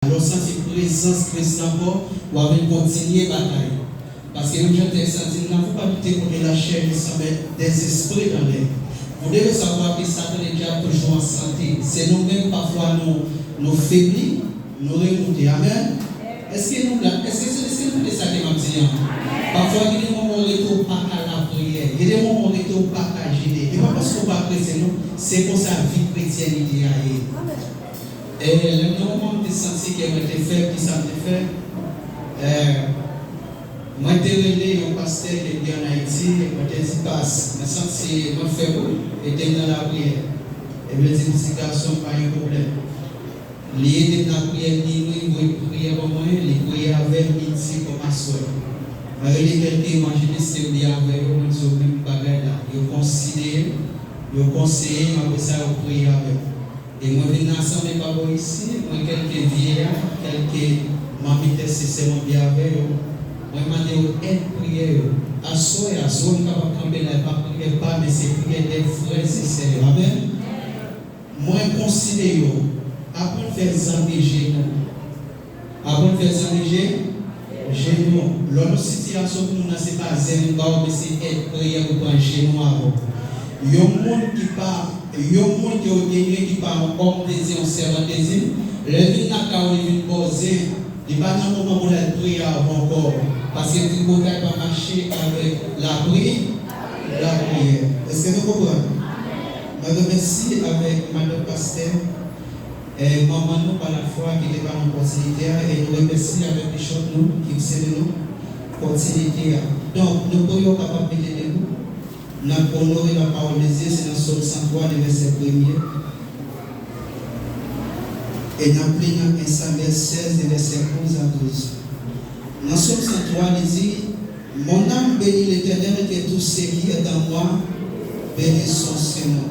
Alors, senti présence Christ encore, ou avec continuer la bataille. Parce que nous j'entends senti, nous n'avons pas lutter contre la chair, mais des esprits dans l'air. Vous devez savoir que Satan est déjà toujours en santé. C'est nous-mêmes, parfois, nous faiblis, nous remonter. Amen. Est-ce que nous, c'est ça que m'a dit? Parfois, il y a des moments où on ne retourne pas à la prière. Il y a des moments où on ne retourne pas à gêner. Et pas parce qu'on va chrétien, c'est pour ça vie chrétienne il y a. Et le moment où je senti que j'ai été fait, qui ça m'a fait, moi, j'ai relé un pasteur qui est en Haïti, et moi, j'ai dit, passe. Je senti, moi, fait et était dans la prière. Et je me dis, petit garçon, pas un problème. Il était dans la prière, il priait pour moi, il priait avec midi comme à soir. Il y a quelqu'un imaginé, c'est qu'il y avait un même bagage là. Il considère, il conseille, après ça, il prie avec. Et moi, je viens ensemble, pas ici, moi, quelques vieillards, quelques mamies, c'est mon bien avec eux. Moi, je demande une prière. À soi, on ne peut pas camper là, pas prier, pas, mais c'est prier des frères et sœurs. Amen. Moi, je considère, apprendre à faire zamber génie. Apprendre à faire zamber génie. L'autre situation que nous n'avons pas zéro, mais c'est être prière pour un génie avant. Il y a un monde qui part. Il y a un monde qui part en homme désir, en servant désir. Le vin n'a qu'à poser. Il n'y a pas de moment où on a prié encore. Parce que tu ne peux pas marcher avec la prière. Est-ce que vous comprenez? Je remercie avec Madame Pasteur et maman nous par la foi qui était par en possibilité et nous remercie avec les choses nous qui sont nous possibilité. Donc nous pourrions capables de nous. Nous avons honoré la parole de Dieu, c'est dans le Psaume 103, le verset 1er. Et nous avons pris un Samuel 16, le verset 11 à 12. Dans le Psaume 103, il dit, mon âme bénit l'Éternel et tout ce qui est en moi bénit son Seigneur.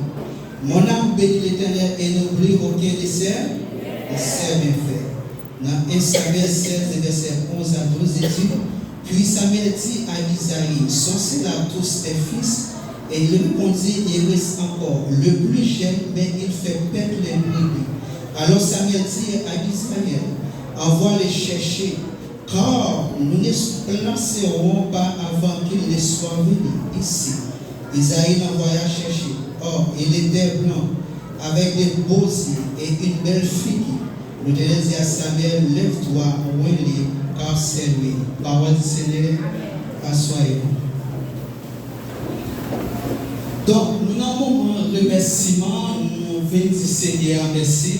Mon âme bénit l'Éternel et n'oublie aucun de ses bienfaits. Dans 1 Samuel 16, le verset 11 à 12, il dit, puis Samuel dit à Isaïe, sorcez-là tous tes fils. Et il répondit, il reste encore le plus jeune, mais il fait perdre les brebis. Alors Samuel dit à Israël, envoie les chercher, car nous ne placerons pas avant qu'il ne soit venu ici. Isaïe l'envoya chercher. Or, il était blanc, avec des beaux yeux et une belle fille. Nous devons dire à Samuel, lève-toi, ouvre-les, car c'est lui. Parole du Seigneur, assoyez-vous. Donc, nous avons un remerciement, nous venons du Seigneur, merci.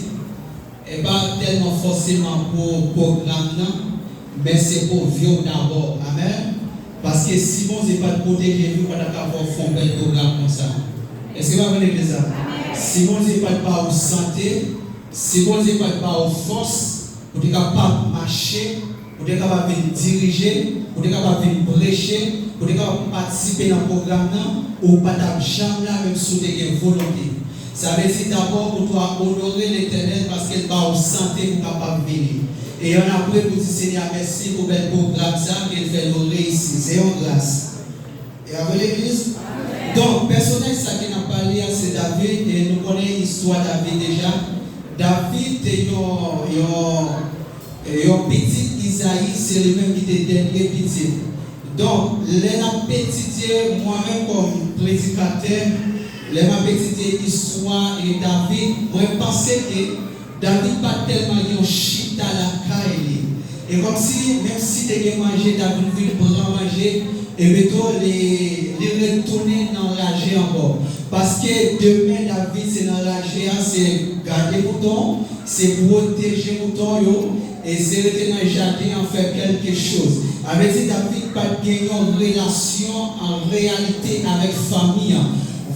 Et pas tellement forcément pour le programme, mais c'est pour vivre d'abord. Amen. Parce que si bon, c'est pas de protéger, vous ne pouvez pas faire un programme comme ça. Est-ce que vous avez compris ça? Si bon, c'est pas de santé, si bon, c'est pas de force, vous êtes capable de marcher, vous êtes capable de diriger, vous êtes capable de prêcher, vous êtes capable de participer dans le programme, ou pas de chambre là, même si vous avez une volonté. Ça veut dire d'abord pour toi honorer l'Éternel parce qu'elle va en santé pour capable de venir. Et on a prié pour dire Seigneur, merci pour le programme ça, qu'il fait nous réussir. C'est une grâce. Et avec l'église? Donc, personnel, ça qui n'a parlé, c'est David, et nous connaissons l'histoire de David déjà. David est un petit Isaïe, c'est le même qui était dernier petit. Donc, les petits, moi-même comme prédicateur, les petite histoire et David, moi je pensais que David pas tellement un chita à la caille. Et comme si, même si tu as mangé, David veut prendre manger, et plutôt les retourner dans la G encore. Parce que demain, David, c'est dans la G, c'est garder mouton, c'est protéger mouton, et c'est rester dans le jardin en faire quelque chose. Avec dit David, pas gagner une relation en réalité avec famille.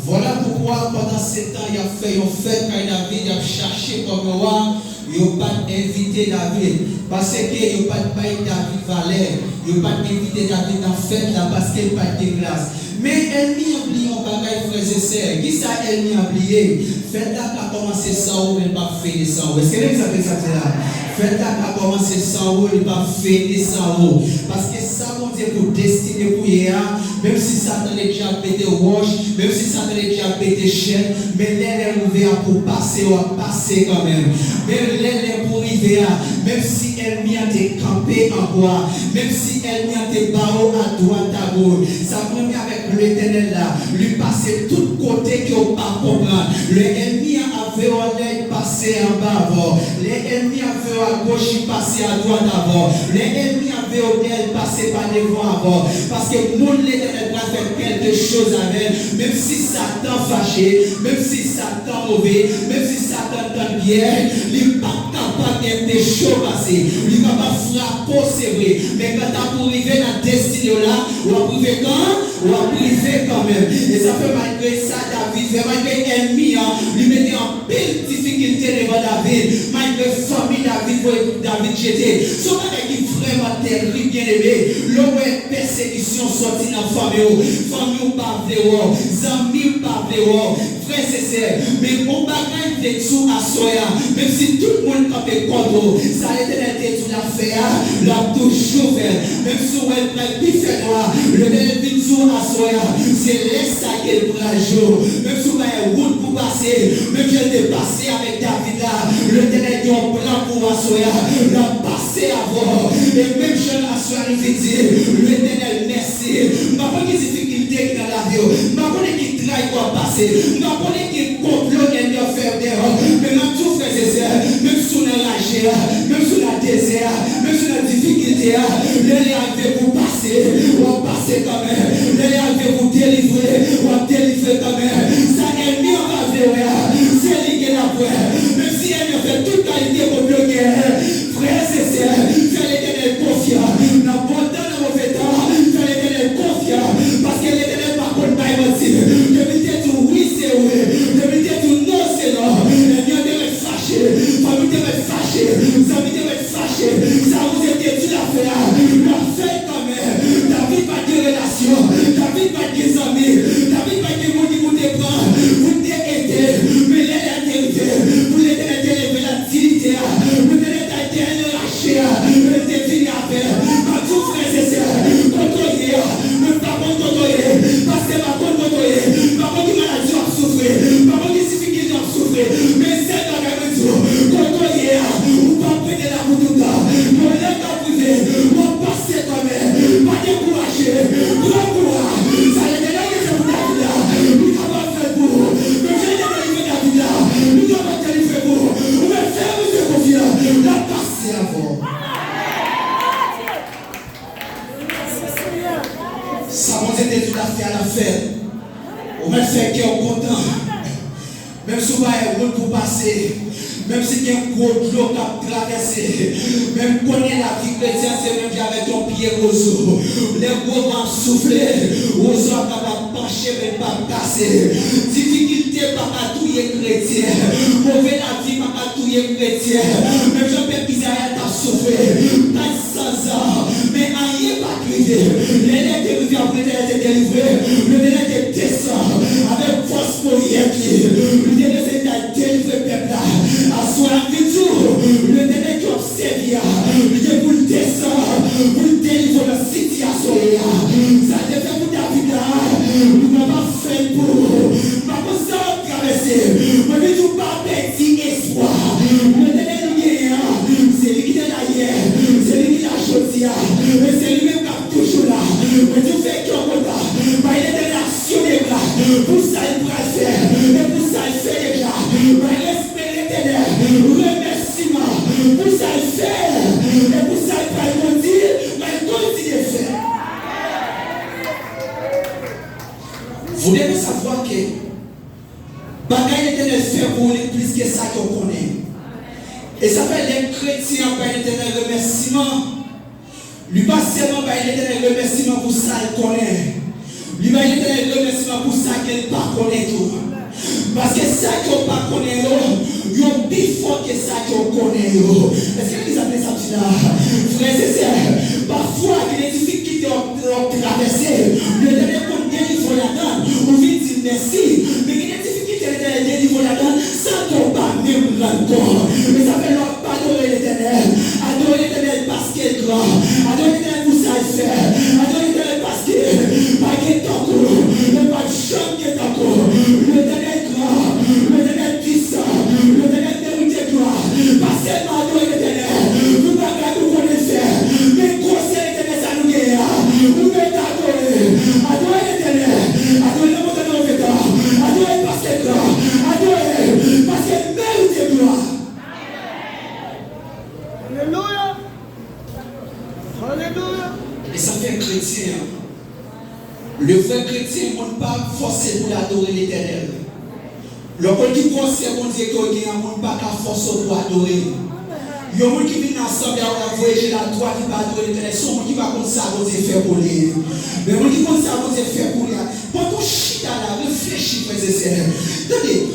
Voilà pourquoi pendant ce temps, il a fait une fête quand David a cherché comme roi, il n'a pas invité David. Parce qu'il n'a pas payé David valeur. Il n'a pas invité David dans la fête là parce qu'il n'a pas de grâce. Mais elle m'a oublié un bagage, frères et sœurs. Qui ça, elle m'a oublié? Fête là a commencé sans eau, elle n'a pas fait sans eau. Est-ce que vous savez ça là? Fête là a commencé sans eau, elle n'a pas fait sans eau. Parce que ça, mon Dieu, pour destiner pour hier, même si ça t'a déjà pété roche, même si ça t'a déjà pété chaîne, mais l'air est ouvert pour passer, on va passer quand même. Mais l'air est pour y arrivé, même si ennemi a été campé en bois, même si ennemi a été barreau à droite à gauche, ça permet avec l'éternel là, lui passer tout côté qui n'a pas comprendre. L'ennemi avait l'œil passé en bas avant, l'ennemi avait à gauche, il passé à droite avant, l'ennemi avait l'œil passé par devant avant, parce que mon l'éternel va faire quelque chose avec, même si Satan fâché, même si Satan mauvais, même si Satan donne bien, il n'est pas capable de des choses passer, il ne va pas frapper, c'est vrai, mais quand tu as pour arriver dans la destinée là, on va priver quand? On va priver quand même. Et ça fait malgré ça, David, malgré l'ennemi, lui mettait en pile difficulté devant David, malgré famille David jeté. Ce qui est vraiment terrible, bien aimé, l'homme est persécution sortie dans la famille ou pas dehors, amis ou pas dehors, frères et sœurs, mais on va gagner tout à soya, même si tout le monde campait contre, ça a été tout l'affaire, l'a toujours fait, même si on est plein de fait noir, le dernier jour à soya, c'est laisse ça qu'elle prend jour, même si on a une route pour passer, même si elle est passée avec David là, le dernier jour plan pour soya, l'a passé avant, et même je la soirée dit, le dernier merci, ma bonne difficulté dans la vie, ma bonne qui travaille pour passer, ma bonne qui complot et de faire dehors, mais ma tout frère et sœurs, même si on a lâché, même si on a désert, même si on a difficulté, les arriver pour passer, on va passer quand même, les arriver pour délivrer, on va délivrer quand même, ça est mis en faveur, c'est lui qui est la poire, même si elle fait toute qualité pour bloquer, frères et sœurs, fais l'éternel confiant, dans bon temps, dans mauvais temps, fais l'éternel confiant, parce que l'éternel par contre pas mentir, je me dis tout oui c'est oui, je me dis tout non c'est non, les miens devaient fâcher, famille devait fâcher, les amis devaient fâcher, ça vous était tout à faire, la fait quand même, David pas de relation, David pas de amis, David pas de monde qui vous dépend, vous t'aidez, mais les intérieurs, vous les intérieurs, la dignité, vous les intérieurs lâchés, vous les fini à faire, à tous frères et sœurs, contrôler, ne pas contrôler, parce que ma contrôler, ma qui maladie a souffert, ma qui difficulté a souffert, mais c'est dans la maison, contrôler, ou pas prêter la boue tout le temps, on est dans le privé, on passe quand même, pas décourager, grand courage, ça y est, là, il est pour David là, il va pas faire pour, mais j'ai délivrer David là, il va pas délivrer pour, on va faire vous de confiance, la passer avant. Ça vous était tout à fait à la fête. On va faire qu'il est content. Même si vous avez un route pour passer, même si il y a un gros l'eau qui a traversé, même connaître la vie chrétienne, c'est même avec ton pied aux os. Les gros vont souffler, aux os capables de pencher, mais pas casser. Difficulté, pas touiller chrétien. Mauvais la vie, pas touiller chrétien. Même Jean-Pierre Isaïe a souffert, pas 100 ans, mais rien pas privé. Les lettres de après être délivrées, le délai de descend avec force pour y être. Le délai de délivrer le peuple là. À soi du tout, le délai qui observe, le pour le descendre, pour le délivrer la situation. Ça devait pour David là. Nous n'avons pas fait pour. Ma conscience traversée. Mais nous n'avons pas perdu espoir. Le délai nous gagne. C'est lui qui est là hier. C'est lui qui l'a choisi. Mais c'est lui-même qui est toujours là. Mais tu fais qu'on peut pas. Mais il est de l'action des bras. Pour ça, il pourra faire. Et pour ça, il fait déjà. Mais l'esprit l'éternel. Remerciement. Pour ça, il fait. Et pour ça, il pourra conduire. Mais il continue de faire. Vous devez savoir que bagaille l'éternel fait pour nous plus que ça qu'on connaît. Et ça fait les chrétiens par l'éternel remerciement. Lui pas seulement par l'éternel remerciement pour ça qu'il connaît. Lui par l'éternel remerciement pour ça qu'il pas connaît tout. Parce que ça qu'on pas connaît, il y a plus fort que ça qu'on connaît. Est-ce que vous appelez ça là? Frères et sœurs, parfois il y a des difficultés à traverser. Le dernier qu'on délivre la donne, on vient dire merci. Mais il y a des difficultés à délivrer la donne, ça ne tombe pas même encore. Mais ça fait leur pas adorer l'éternel. Adorer l'éternel parce qu'il est grand. Adorer l'éternel pour ça il fait. Adorer l'éternel parce qu'il pas qu'il est encore. Le pas de champ qui est encore. L'éternel grand. L'éternel puissant. L'éternel mérite gloire. Parce qu'elle m'a adoré l'éternel. Alléluia. Alléluia. Et ça fait un chrétien. Le vrai chrétien ne peut pas forcer pour adorer l'éternel. Le monde qui pense que mon Dieu qui a ne peut pas forcer pour adorer. Il y a des gens qui viennent ensemble et voyager la droite qui va adorer l'éternel. C'est un monde qui va comme ça, mon Dieu fait pour lui. Mais mon Dieu comme ça, mon Dieu fait pour lui. Pendant que chita là, réfléchis, frères et sœurs. Attendez,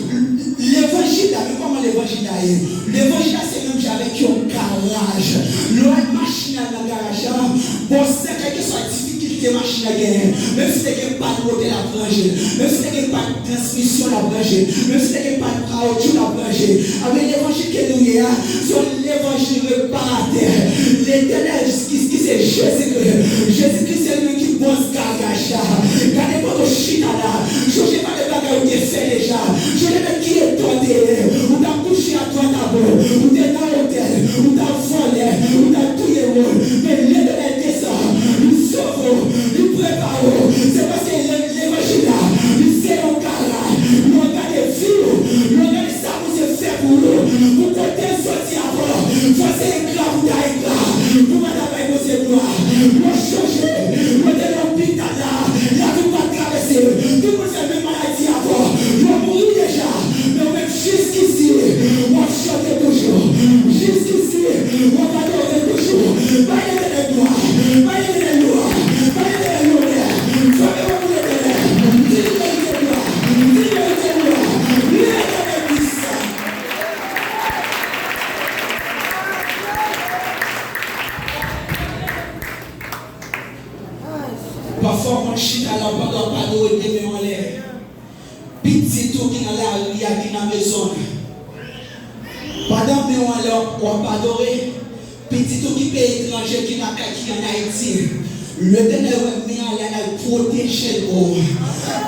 l'évangile là, mais comment l'évangile là est? L'évangile là, c'est même avec un garage. L'autre machine dans le garage, bon, c'est quelque chose de difficile, machine à gagner. Même si tu n'as pas de modèle à brancher, même si tu n'as pas de transmission à brancher, même si tu n'as pas de caoutchouc à brancher. Avec l'évangile que nous avons, c'est l'évangile réparateur. L'éternel, qui c'est Jésus-Christ. Jésus-Christ, c'est lui qui bosse garage. Regardez pas ton china là. Je ne sais pas les bagages que tu fais déjà. Je ne sais pas qui est toi. Ou tu as couché à toi d'abord. Ou tu es dans l'hôtel. Ou tu as volé. Ou tu as tout le monde. Mais l'éternel descend. Il sauve. Il prépare. C'est parce que l'évangile là. Il sait au garage. Il regarde les filles. Il regarde ça pour se faire pour nous. Pour côté sortir avant. Ça c'est éclat ou t'as éclat. Pour madame et monsieur gloire. Pour changer. Pour te l'hôpital là. Il a tout pas traversé. Tout le monde fait même maladie avant. Il va mourir déjà. Mais même jusqu'ici, on va chanter toujours. Jusqu'ici, on va adorer toujours. Baillez les gloires. Baillez les gloires. Baillez les gloires. Soyez au bout de l'air. Dis-le les gloires. Dis-le les gloires. Dis-le les puissants. Parfois, on chute à la pendant pas d'eau et des mains en l'air. Petit tout qui est dans la rue, qui est dans la maison. Pendant que on va pas adorer, petit tout qui est étranger qui est en Haïti. Le Ténèbre est mis en l'air à protéger l'eau.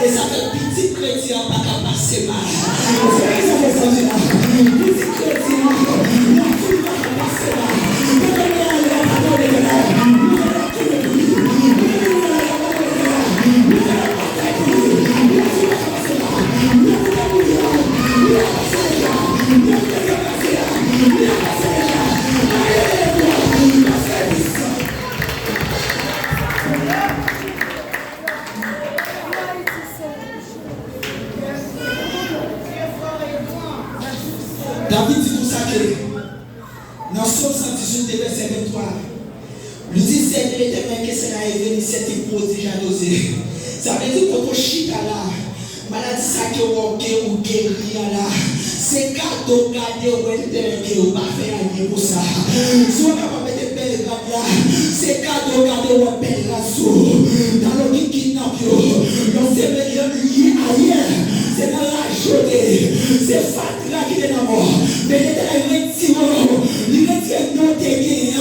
Et ça fait petit chrétien pas qu'à passer mal. C'est vrai que ça fait ça là. Petit chrétien, la foule va pas passer mal. Pendant que on va adorer le David dit consacré dans Psaume 118, verset 23. Le dit c'est l'éternel que c'est la venu cette épouse déjà dosée. Ça veut dire que chita là, maladie ça que vous ou guérir là, c'est cadeau gardé au l'éternel qui vous pas faire rien pour ça. Si on n'a pas mettre belle grade là, c'est cadeau gardé au belle rassou. Dans le qui kidnappe yo, on s'est lié ailleurs. C'est dans la journée, c'est Fatra qui est dans la mort. Mais l'éternel retire, il retire nos dégâts.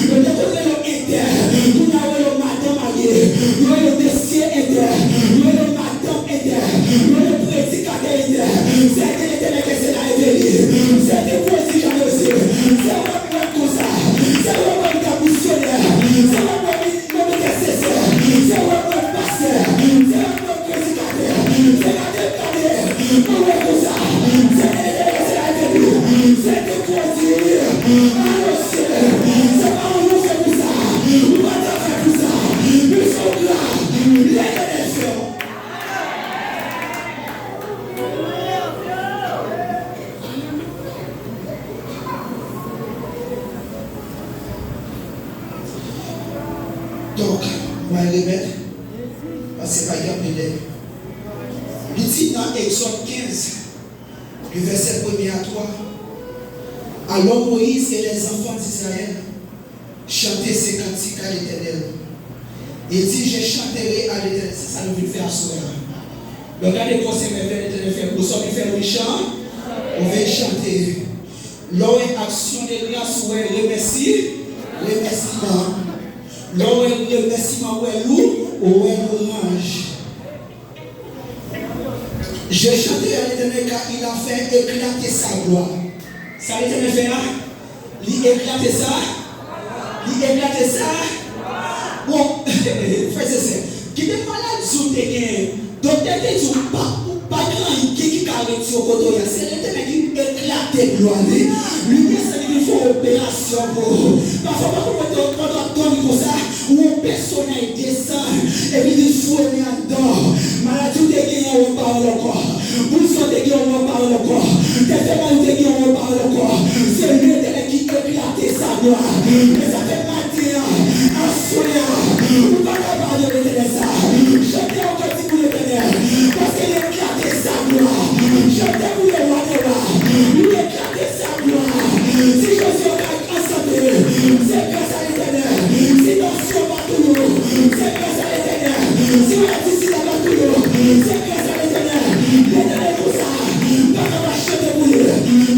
Le détourner interne, nous avons le matin marié, nous avons le dossier interne, nous avons le matin interne, nous avons le prédicateur interne. C'est que l'éternel qui s'est là éveillé. C'est des positions aussi. C'est vraiment tout ça. C'est vraiment un missionnaire. C'est vraiment un intercesseur. C'est vraiment un pasteur. C'est vraiment un prédicateur. C'est la déclarée. Pour le tout ça. C'est l'éternel qui s'est là éveillé. C'est des positions. Alors c'est pas où on fait tout ça. On va pas faire tout ça. Nous sommes là. L'éternel fait. Donc, on va les mettre. Parce que c'est pas grave de l'air. Il dit dans Exode 15, le verset 1er à 3. Alors Moïse et les enfants d'Israël chantaient ces cantiques à l'Éternel. Il dit, je chanterai à l'Éternel. C'est ça que nous faire à ce moment. Regardez comment c'est que l'Éternel fait. Nous sommes faire un chant, on va chanter. L'heure action de grâce, on va remercier, remerciement. L'heure remerciement, on va loup, on va louange. Je chanterai à l'Éternel car il a fait éclater sa gloire. Ça l'Éternel fait là? Il éclate ça? Il éclate ça? Bon, frère, c'est ça. Qui est malade sur tes gains? Donc, tu es pas grand qui a retiré au côté. C'est l'Éternel qui éclate gloire. Lui, ça veut dire faut opération pour. Parfois, quand on donne comme ça, où une personne descend, et puis il faut aller en dehors. Maladie de guerre, on parle encore. Bouson de guerre, on parle encore. Défaitement de guerre, on parle encore. C'est lui qui éclate sa gloire. Mais ça fait matin, un soir, on va pas parler de l'éternel. Chantez encore si vous l'éternel. Parce qu'il éclate sa gloire. Chantez pour le roi des rois. Il éclate sa gloire. Si je suis en santé, c'est grâce à l'éternel. Si dans ce bateau, c'est grâce à l'éternel. Si on a dit si dans bateau, c'est grâce à l'éternel. L'éternel pour ça. Pas qu'à chanter pour lui.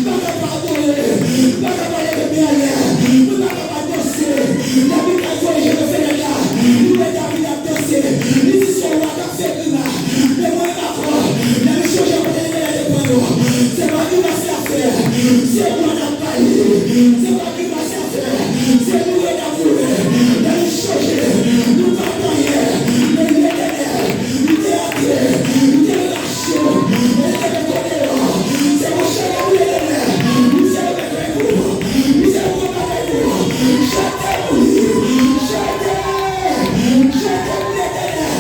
Pas qu'à pardonner. Pas qu'à parler de bien. Pas qu'à danser. La Bible a dit, je me fais les gars. Il est arrivé à danser. Il dit, son roi a fait le mal. Mais moi, d'accord. La même chose, j'ai pas les points. C'est moi qui m'a fait faire. C'est moi qui m'a parlé. C'est moi qui m'a fait faire. C'est nous qui avons voulu. La même chose, nous partons hier. Mais il est derrière. Il est entré. Il est relâché. Il est redonné. C'est mon cher qui est derrière. Nous allons avec vous. Nous allons avec vous. Chantez pour lui. Chantez. Chantez pour l'éternel.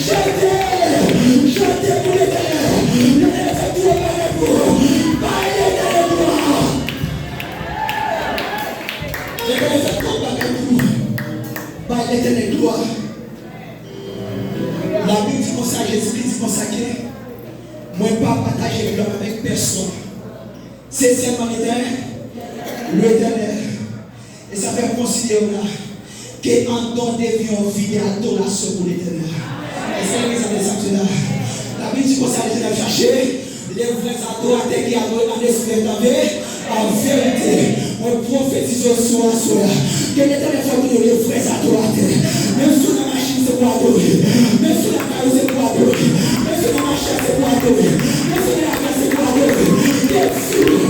Chantez. Chantez pour l'éternel. L'éternel fait tout avec vous. Par l'éternel gloire. L'éternel fait tout avec vous. Par l'éternel gloire. La Bible dit comme ça, Jésus-Christ dit comme ça que moi pas partager l'homme avec personne. C'est seulement l'éternel. Et ça fait considérer là qu'en don devient vie d'adoration pour l'éternel. Est-ce que vous avez ça là? La Bible dit comme ça, l'éternel chercher les vrais adorateurs qui adorent en esprit en vérité. On prophétise sur la soirée. Que l'éternel fait nous les vrais adorateurs. Même sur la machine, c'est pour adorer. Même sur la caille, c'est pour adorer. Même sur la machine, c'est pour adorer. Même sur la caille, c'est pour adorer.